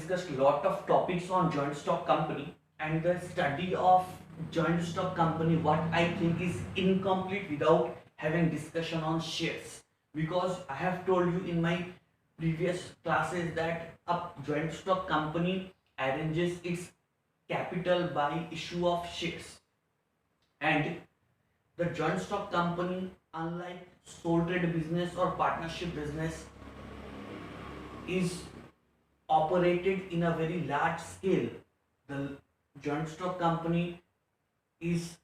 discussed a lot of topics on joint stock company, and the study of joint stock company what I think is incomplete without having discussion on shares, because I have told you in my previous classes that a joint stock company arranges its capital by issue of shares, and the joint stock company, unlike sole trade business or partnership business, is operated in a very large scale. The joint stock company is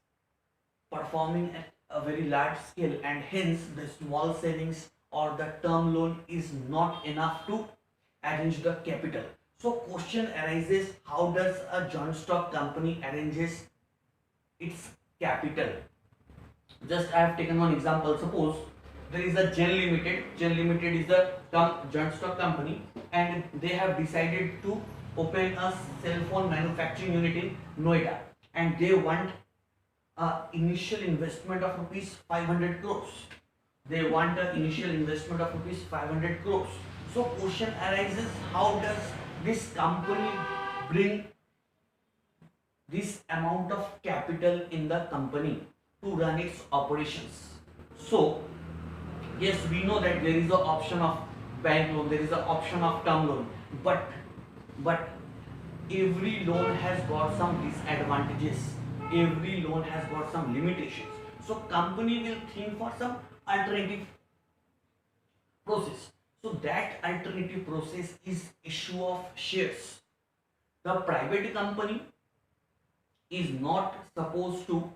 performing at a very large scale, and hence the small savings or the term loan is not enough to arrange the capital. So question arises, how does a joint stock company arranges its capital? Just I have taken one example. Suppose there is a Gen Limited. Gen Limited is a joint stock company, and they have decided to open a cell phone manufacturing unit in Noida, and they want initial investment of rupees 500 crores. They want an initial investment of rupees 500 crores. So question arises, how does this company bring this amount of capital in the company to run its operations? So yes, we know that there is an option of bank loan, there is an option of term loan, but every loan has got some disadvantages, every loan has got some limitations. So company will think for some alternative process. So that alternative process is issue of shares. The private company is not supposed to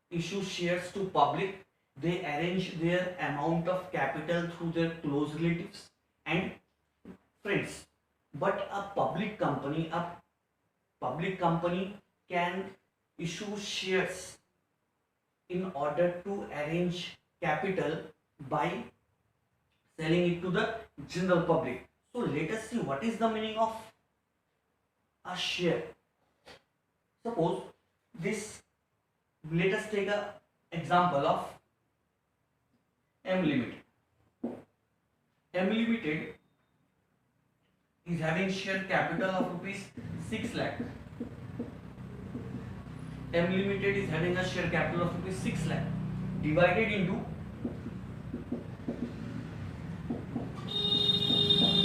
issue shares to public. They arrange their amount of capital through their close relatives and friends. But a public company can issue shares in order to arrange capital by selling it to the general public. So let us see what is the meaning of a share. Suppose this, let us take a example of M Limited. M Limited is having share capital of rupees 6 lakh. M Limited is having a share capital of rupees 6 lakh divided into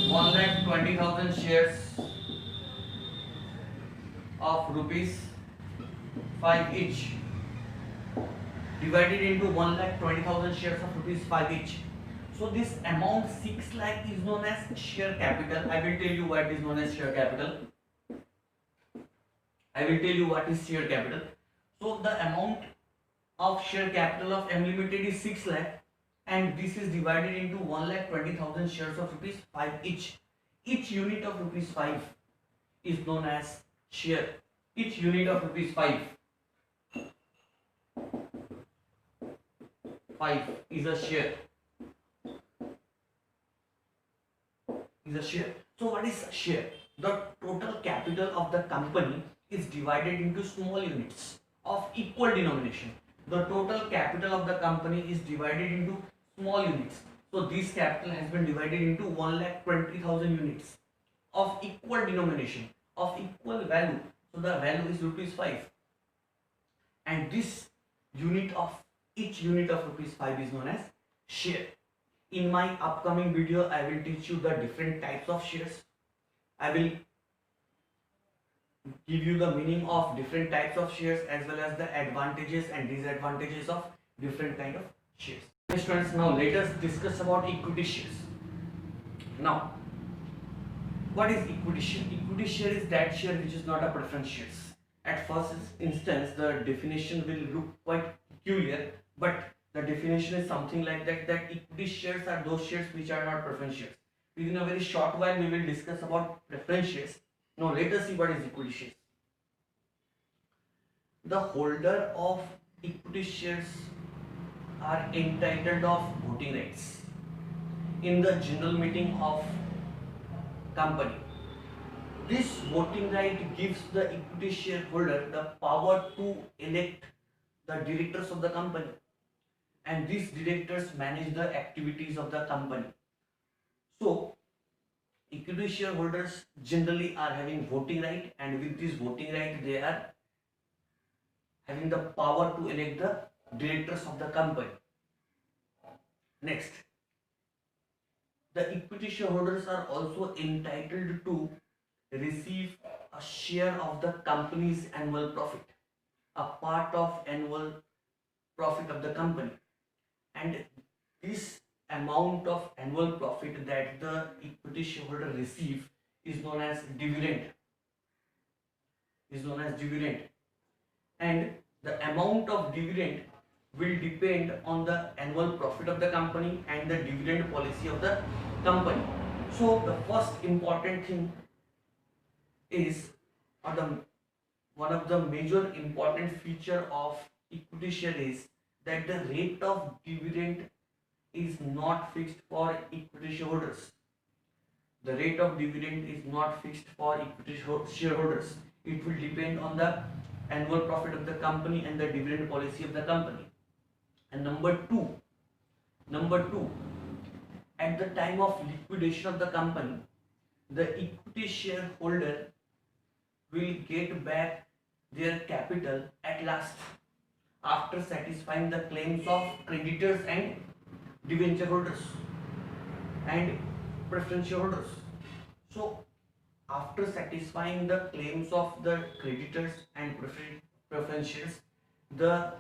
1,20,000 shares of rupees 5 each, divided into 1,20,000 shares of rupees 5 each. So this amount 6 lakh is known as share capital. I will tell you what is known as share capital. I will tell you what is share capital. So the amount of share capital of M Limited is 6 lakh, and this is divided into 1,20,000 shares of rupees 5 each. Each unit of rupees 5 is known as share. Each unit of rupees 5 is a share. So what is a share? The total capital of the company is divided into small units of equal denomination. The total capital of the company is divided into small units. So this capital has been divided into 1,20,000 units of equal denomination, of equal value. So the value is rupees 5, and this each unit of rupees 5 is known as share. In my upcoming video, I will teach you the different types of shares. I will give you the meaning of different types of shares as well as the advantages and disadvantages of different kind of shares. Okay, students, now let us discuss about equity shares. Now, what is equity share? Equity share is that share which is not a preference shares. At first instance, the definition will look quite peculiar, but the definition is something like that equity shares are those shares which are not preference shares. Within a very short while we will discuss about preference shares. Now let us see what is equity shares. The holder of equity shares are entitled of voting rights in the general meeting of company. This voting right gives the equity shareholder the power to elect the directors of the company, and these directors manage the activities of the company. So equity shareholders generally are having voting right, and with this voting right they are having the power to elect the directors of the company. Next, the equity shareholders are also entitled to receive a share of the company's annual profit, a part of annual profit of the company, and this amount of annual profit that the equity shareholder receive is known as dividend, and the amount of dividend will depend on the annual profit of the company and the dividend policy of the company. So the first important thing is, or the one of the major important feature of equity share is that the rate of dividend is not fixed for equity shareholders. The rate of dividend is not fixed for equity shareholders. It will depend on the annual profit of the company and the dividend policy of the company. And number two, at the time of liquidation of the company, the equity shareholder will get back their capital at last after satisfying the claims of creditors and debenture holders and preference shareholders. So after satisfying the claims of the creditors and preference shares, the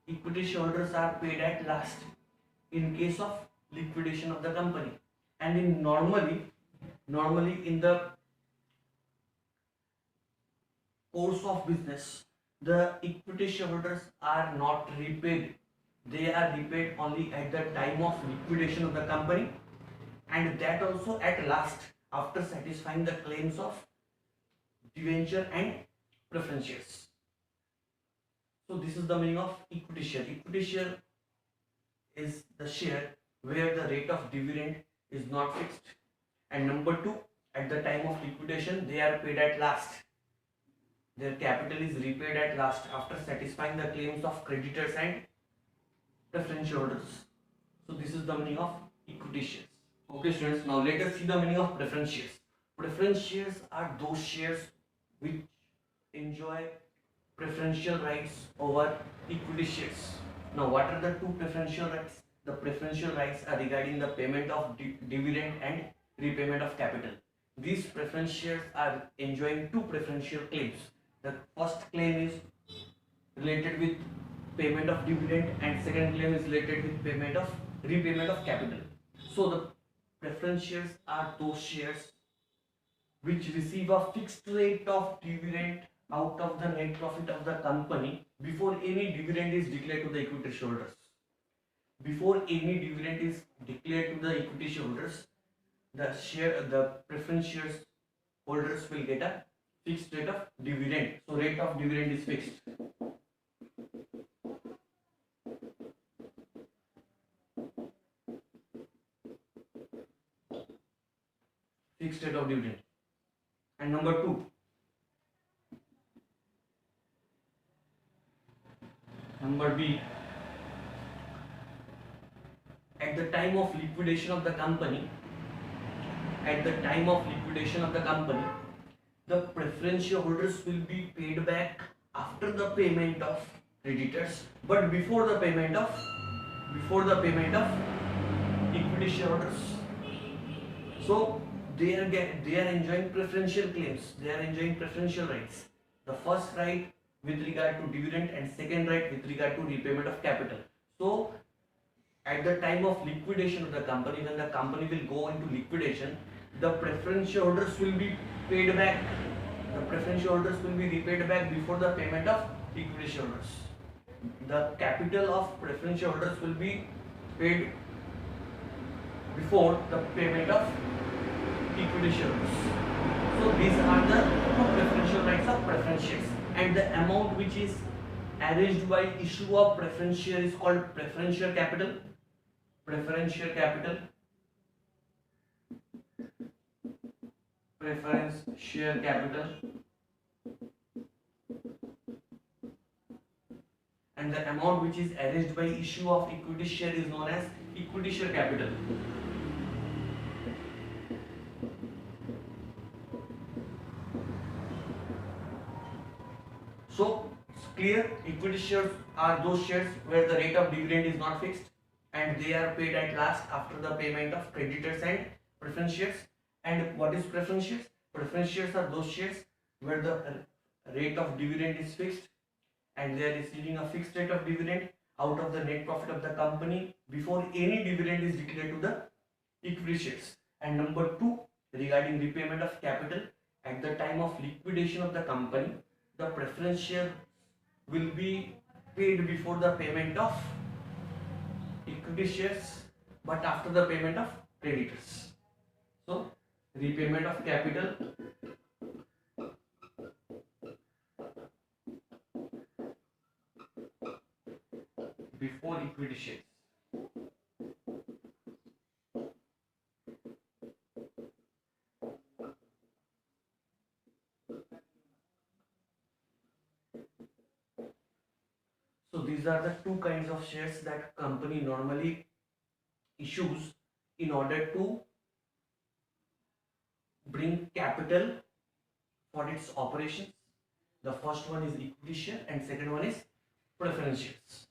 equity shareholders are paid at last in case of liquidation of the company. And in normally in the course of business, the equity shareholders are not repaid. They are repaid only at the time of liquidation of the company, and that also at last after satisfying the claims of debenture and preference shares. So this is the meaning of equity share. Equity share is the share where the rate of dividend is not fixed. And number two, at the time of liquidation, they are paid at last. Their capital is repaid at last after satisfying the claims of creditors and preference shareholders. So this is the meaning of equity shares. Okay students, now let us see the meaning of preference shares. Preference shares are those shares which enjoy preferential rights over equity shares. Now what are the two preferential rights? The preferential rights are regarding the payment of dividend and repayment of capital. These preference shares are enjoying two preferential claims. The first claim is related with payment of dividend and second claim is related with repayment of capital. So the preference shares are those shares which receive a fixed rate of dividend out of the net profit of the company before any dividend is declared to the equity shareholders. Before any dividend is declared to the equity shareholders, the preference shares holders will get a fixed rate of dividend. So rate of dividend is fixed. Fixed rate of dividend. And number two, number B, at the time of liquidation of the company, the preference shareholders will be paid back after the payment of creditors, but before the payment of equity shareholders. So they are enjoying preferential claims. They are enjoying preferential rights. The first right with regard to dividend and second right with regard to repayment of capital. So at the time of liquidation of the company, when the company will go into liquidation, the preference shareholders will be paid back. The preference shareholders will be repaid back before the payment of equity shareholders. The capital of preference shareholders will be paid before the payment of equity shareholders. So these are the two preferential rights of preference shares, and the amount which is arranged by issue of preference share is called preferential capital. Preference share capital. And the amount which is arranged by issue of equity share is known as equity share capital. Clear? Equity shares are those shares where the rate of dividend is not fixed and they are paid at last after the payment of creditors and preference shares. And what is preference shares? Preference shares are those shares where the rate of dividend is fixed and they are receiving a fixed rate of dividend out of the net profit of the company before any dividend is declared to the equity shares. And number two, regarding repayment of capital, at the time of liquidation of the company, the preference share will be paid before the payment of equity shares but after the payment of creditors. So repayment of capital before equity shares. So these are the two kinds of shares that company normally issues in order to bring capital for its operations. The first one is equity share and second one is preference shares.